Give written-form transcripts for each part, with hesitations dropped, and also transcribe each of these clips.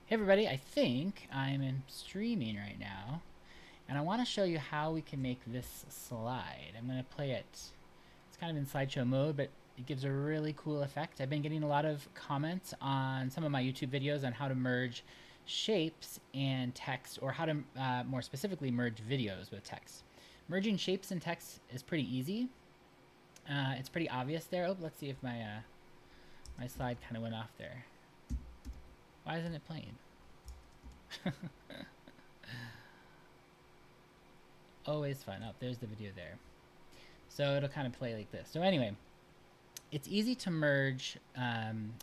Hey everybody, I think I'm in streaming right now, and I want to show you how we can make this slide. I'm going to play it. It's kind of in slideshow mode, but it gives a really cool effect. I've been getting a lot of comments on some of my YouTube videos on how to merge shapes and text, or how to, more specifically, merge videos with text. Merging shapes and text is pretty easy. It's pretty obvious there. Oh, let's see if my my slide kind of went off there. Why isn't it playing? Always fun. Oh, there's the video there. So it'll kind of play like this. So anyway, it's easy to merge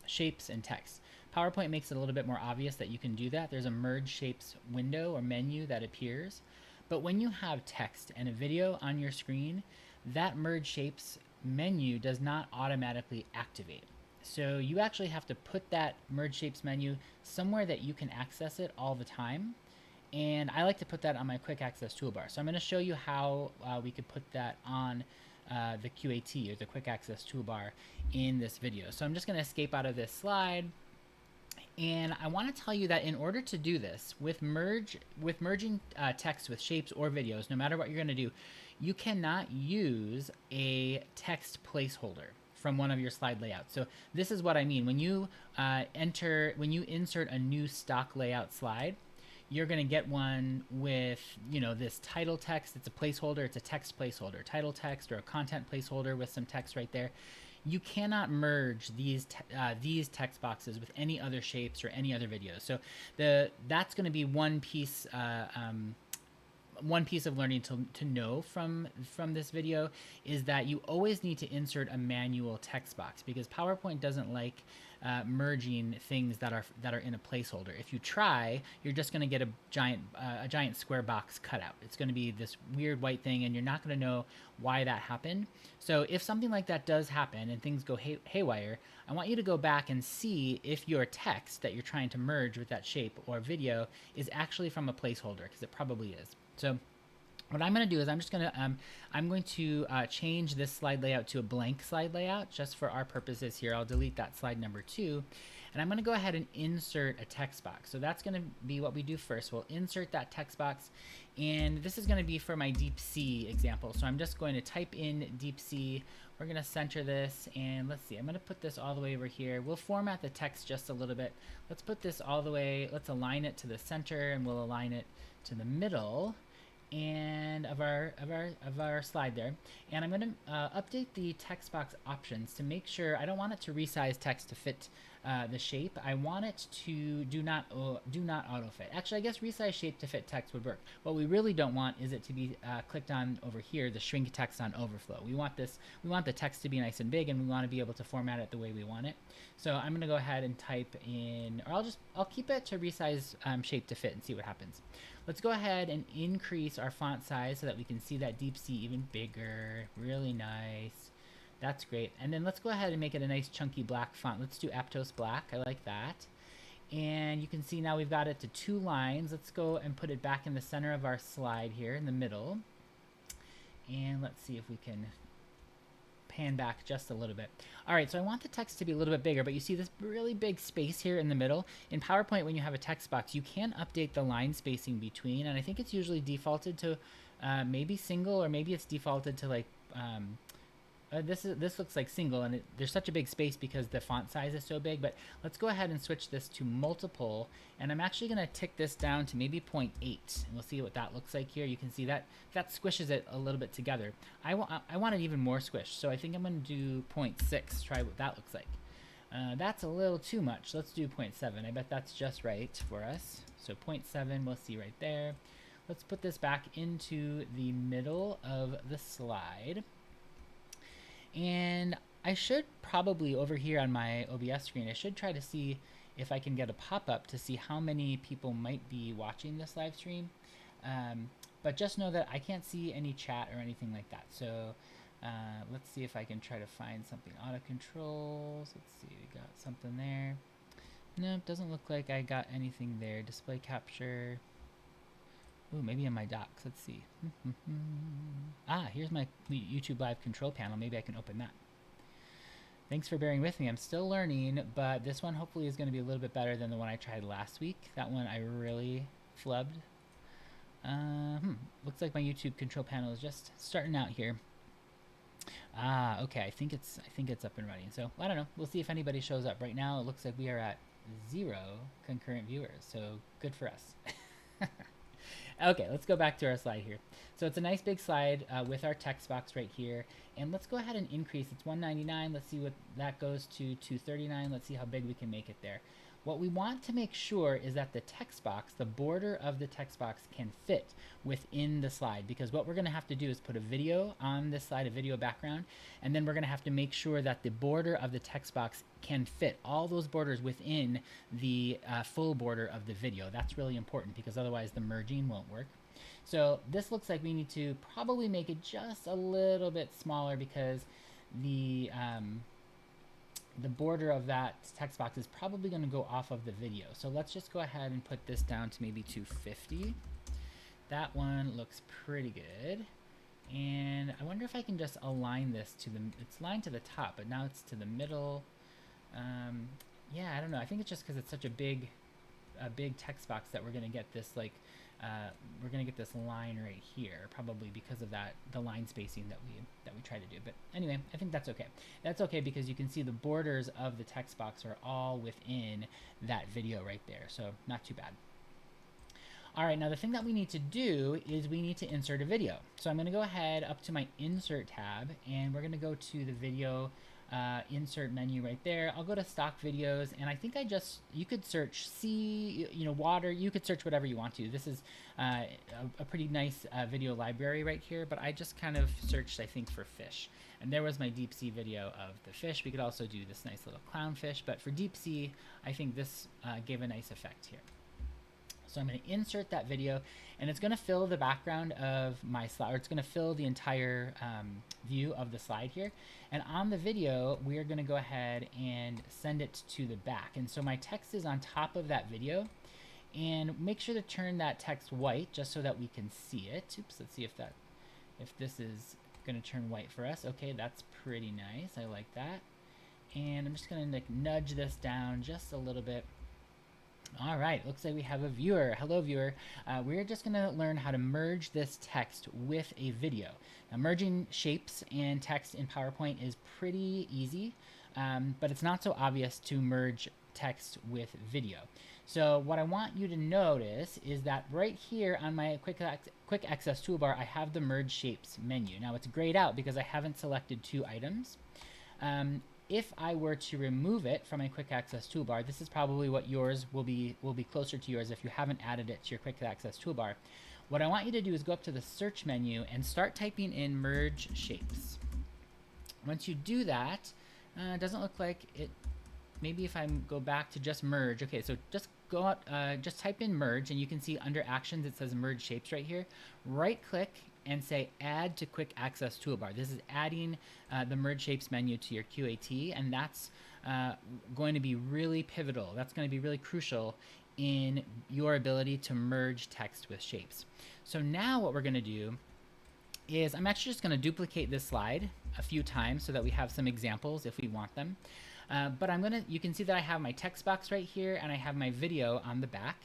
shapes and text. PowerPoint makes it a little bit more obvious that you can do that. There's a merge shapes window or menu that appears. But when you have text and a video on your screen, that merge shapes menu does not automatically activate. So you actually have to put that merge shapes menu somewhere that you can access it all the time. And I like to put that on my quick access toolbar. So I'm going to show you how we could put that on the QAT, or the quick access toolbar, in this video. So I'm just going to escape out of this slide. And I want to tell you that in order to do this, with merging text with shapes or videos, no matter what you're going to do, you cannot use a text placeholder from one of your slide layouts. So this is what I mean. When you insert a new stock layout slide, you're going to get one with, this title text. It's a placeholder. It's a text placeholder, title text, or a content placeholder with some text right there. You cannot merge these text boxes with any other shapes or any other videos. So that's going to be one piece of learning to know from this video, is that you always need to insert a manual text box, because PowerPoint doesn't like merging things that are in a placeholder. If you try, you're just going to get a giant square box cut out. It's going to be this weird white thing, and you're not going to know why that happened. So if something like that does happen and things go haywire, I want you to go back and see if your text that you're trying to merge with that shape or video is actually from a placeholder, because it probably is. So what I'm going to do is I'm going to change this slide layout to a blank slide layout just for our purposes here. I'll delete that slide number 2, and I'm going to go ahead and insert a text box. So that's going to be what we do first. We'll insert that text box, and this is going to be for my deep sea example. So I'm just going to type in deep sea. We're going to center this, and let's see, I'm going to put this all the way over here. We'll format the text just a little bit. Let's put this all the way, let's align it to the center, and we'll align it to the middle and of our slide there. And I'm going to update the text box options to make sure. I don't want it to resize text to fit the shape. I want it to do not autofit. Actually, I guess resize shape to fit text would work. What we really don't want is it to be clicked on over here, the shrink text on overflow. We want the text to be nice and big, and we want to be able to format it the way we want it. So I'm going to go ahead and type in, or I'll keep it to resize shape to fit and see what happens. Let's go ahead and increase our font size so that we can see that deep sea even bigger. Really nice. That's great. And then let's go ahead and make it a nice chunky black font. Let's do Aptos Black. I like that. And you can see now we've got it to 2 lines. Let's go and put it back in the center of our slide here in the middle. And let's see if we can pan back just a little bit. All right, so I want the text to be a little bit bigger, but you see this really big space here in the middle. In PowerPoint, when you have a text box, you can update the line spacing between, and I think it's usually defaulted to maybe single, or maybe it's defaulted to like this looks like single, and there's such a big space because the font size is so big. But let's go ahead and switch this to multiple, and I'm actually going to tick this down to maybe 0.8, and we'll see what that looks like here. You can see that squishes it a little bit together. I want it even more squished, so I think I'm going to do 0.6, try what that looks like. That's a little too much. Let's do 0.7. I bet that's just right for us. So 0.7, we'll see right there. Let's put this back into the middle of the slide. And I should probably, over here on my OBS screen, I should try to see if I can get a pop-up to see how many people might be watching this live stream. But just know that I can't see any chat or anything like that. So let's see if I can try to find something. Auto controls. Let's see, we got something there. Nope, doesn't look like I got anything there. Display capture. Ooh, maybe in my docs. Let's see. Ah, here's my YouTube Live control panel. Maybe I can open that. Thanks for bearing with me. I'm still learning, but this one hopefully is going to be a little bit better than the one I tried last week. That one I really flubbed. Looks like my YouTube control panel is just starting out here. Ah, okay. I think it's up and running. So I don't know. We'll see if anybody shows up. Right now, it looks like we are at 0 concurrent viewers. So good for us. Okay, let's go back to our slide here. So it's a nice big slide with our text box right here. And let's go ahead and increase. It's 199. Let's see what that goes to 239. Let's see how big we can make it there. What we want to make sure is that the text box, the border of the text box, can fit within the slide, because what we're going to have to do is put a video on this slide, a video background, and then we're going to have to make sure that the border of the text box can fit all those borders within the full border of the video. That's really important, because otherwise the merging won't work. So this looks like we need to probably make it just a little bit smaller, because the border of that text box is probably going to go off of the video. So let's just go ahead and put this down to maybe 250. That one looks pretty good. And I wonder if I can just align this to the, it's aligned to the top, but now it's to the middle. Yeah, I don't know. I think it's just because it's such a big text box that we're going to get this like, we're going to get this line right here, probably because of that, the line spacing that we try to do. But anyway, I think that's okay. That's okay because you can see the borders of the text box are all within that video right there. So not too bad. All right, now the thing that we need to do is we need to insert a video. So I'm going to go ahead up to my Insert tab, and we're going to go to the video insert menu right there. I'll go to stock videos, and I think you could search sea, water. You could search whatever you want to. This is a pretty nice video library right here, but I just kind of searched, I think, for fish. And there was my deep sea video of the fish. We could also do this nice little clownfish, but for deep sea, I think this gave a nice effect here. So I'm going to insert that video, and it's going to fill the background of my slide, or it's going to fill the entire view of the slide here. And on the video, we are going to go ahead and send it to the back. And so my text is on top of that video, and make sure to turn that text white just so that we can see it. Oops, let's see if this is going to turn white for us. Okay, that's pretty nice. I like that. And I'm just going to nudge this down just a little bit. All right, looks like we have a viewer. Hello, viewer. We're just going to learn how to merge this text with a video. Now, merging shapes and text in PowerPoint is pretty easy, but it's not so obvious to merge text with video. So what I want you to notice is that right here on my Quick Access Toolbar, I have the Merge Shapes menu. Now, it's grayed out because I haven't selected 2 items. If I were to remove it from a Quick Access Toolbar, this is probably what yours will be closer to yours if you haven't added it to your Quick Access Toolbar. What I want you to do is go up to the search menu and start typing in Merge Shapes. Once you do that, it doesn't look like it. Maybe if I go back to just merge. Okay, so just go out, just type in merge, and you can see under actions it says Merge Shapes right here. Right click and say Add to Quick Access Toolbar. This is adding the Merge Shapes menu to your QAT, and that's going to be really pivotal. That's going to be really crucial in your ability to merge text with shapes. So now what we're going to do is I'm actually just going to duplicate this slide a few times so that we have some examples if we want them. But you can see that I have my text box right here and I have my video on the back.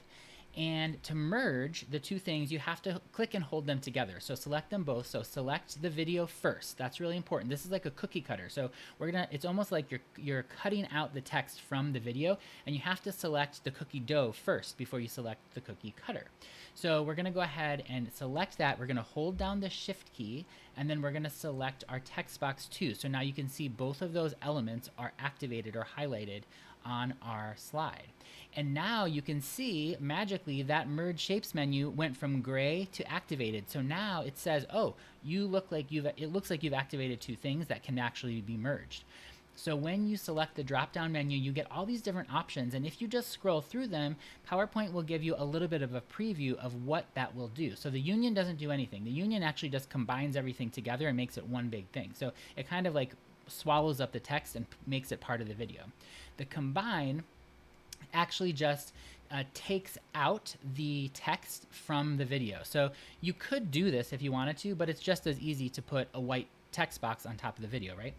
And to merge the 2 things, you have to click and hold them together. So select them both. So select the video first. That's really important. This is like a cookie cutter. So it's almost like you're cutting out the text from the video, and you have to select the cookie dough first before you select the cookie cutter. So we're gonna go ahead and select that. We're gonna hold down the Shift key, and then we're gonna select our text box too. So now you can see both of those elements are activated or highlighted on our slide. And now you can see magically that Merge Shapes menu went from gray to activated. So now it says, oh, it looks like you've activated 2 things that can actually be merged. So when you select the drop-down menu, you get all these different options, and if you just scroll through them, PowerPoint will give you a little bit of a preview of what that will do. So the union doesn't do anything. The union actually just combines everything together and makes it one big thing. So it kind of like swallows up the text and makes it part of the video. The combine actually just takes out the text from the video. So you could do this if you wanted to, but it's just as easy to put a white text box on top of the video, right?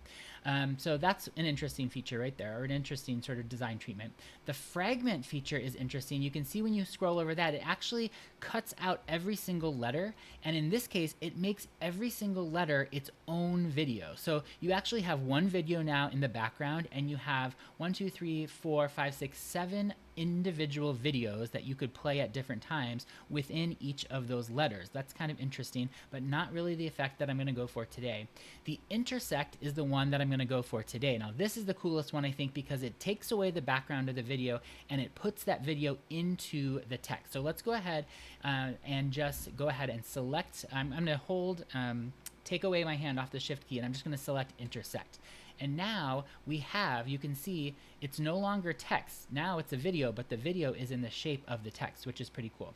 So that's an interesting feature right there, or an interesting sort of design treatment. The fragment feature is interesting. You can see when you scroll over that, it actually cuts out every single letter. And in this case, it makes every single letter its own video. So you actually have one video now in the background, and you have 1, 2, 3, 4, 5, 6, 7 individual videos that you could play at different times within each of those letters. That's kind of interesting, but not really the effect that I'm going to go for today. The intersect is the one that I'm going to go for today. Now, this is the coolest one, I think, because it takes away the background of the video and it puts that video into the text. So let's go ahead and just go ahead and select. I'm going to hold, take away my hand off the shift key, and I'm just going to select intersect. And now we have, you can see it's no longer text. Now it's a video, but the video is in the shape of the text, which is pretty cool.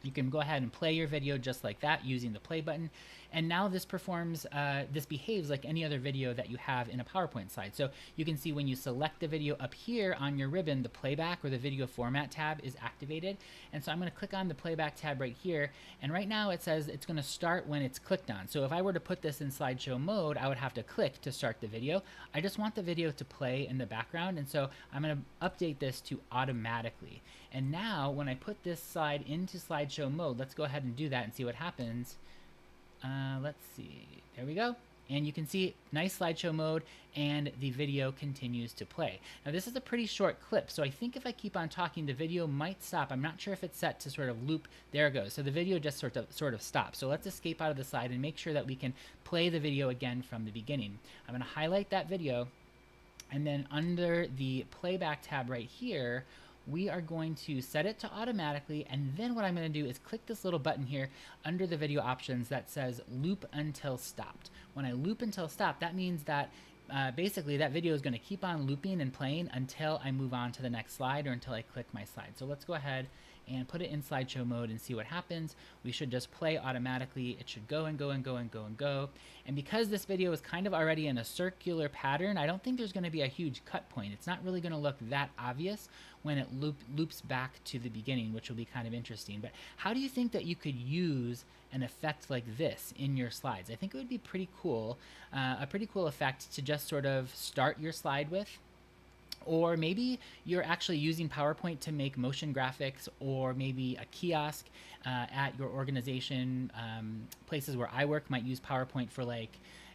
You can go ahead and play your video just like that using the play button. And now this performs, this behaves like any other video that you have in a PowerPoint slide. So you can see when you select the video up here on your ribbon, the playback or the video format tab is activated. And so I'm going to click on the playback tab right here. And right now it says it's going to start when it's clicked on. So if I were to put this in slideshow mode, I would have to click to start the video. I just want the video to play in the background. And so I'm going to update this to automatically. And now when I put this slide into slideshow mode, let's go ahead and do that and see what happens. Let's see, there we go. And you can see nice slideshow mode, and the video continues to play. Now this is a pretty short clip, so I think if I keep on talking, the video might stop. I'm not sure if it's set to sort of loop. There it goes. So the video just sort of stops. So let's escape out of the slide and make sure that we can play the video again from the beginning. I'm going to highlight that video, and then under the playback tab right here, we are going to set it to automatically, and then what I'm going to do is click this little button here under the video options that says loop until stopped. When I loop until stopped, that means that basically that video is going to keep on looping and playing until I move on to the next slide or until I click my slide. So let's go ahead and put it in slideshow mode and see what happens. We should just play automatically. It should go and go and go and go and go. And because this video is kind of already in a circular pattern, I don't think there's going to be a huge cut point. It's not really going to look that obvious when it loops back to the beginning, which will be kind of interesting. But how do you think that you could use an effect like this in your slides? I think it would be pretty cool, a pretty cool effect to just sort of start your slide with. Or maybe you're actually using PowerPoint to make motion graphics, or maybe a kiosk at your organization. Places where I work might use PowerPoint for like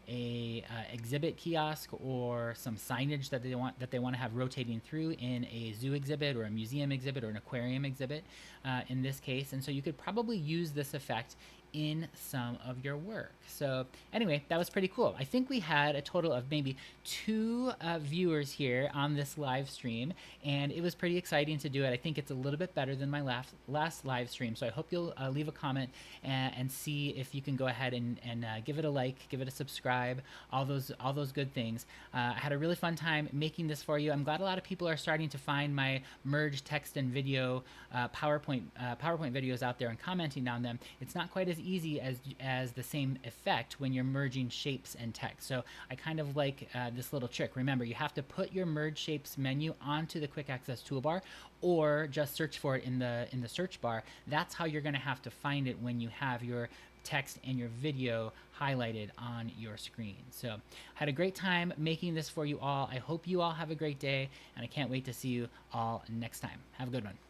a exhibit kiosk or some signage that they want to have rotating through in a zoo exhibit or a museum exhibit or an aquarium exhibit in this case. And so you could probably use this effect in some of your work. So anyway, that was pretty cool. I think we had a total of maybe 2 viewers here on this live stream, and it was pretty exciting to do it. I think it's a little bit better than my last live stream, so I hope you'll leave a comment and see if you can go ahead and give it a like, give it a subscribe, all those good things. I had a really fun time making this for you. I'm glad a lot of people are starting to find my merged text and video PowerPoint videos out there and commenting on them. It's not quite as easy as the same effect when you're merging shapes and text. So I kind of like this little trick. Remember, you have to put your merge shapes menu onto the quick access toolbar, or just search for it in the search bar. That's how you're going to have to find it when you have your text and your video highlighted on your screen. So I had a great time making this for you all. I hope you all have a great day, and I can't wait to see you all next time. Have a good one.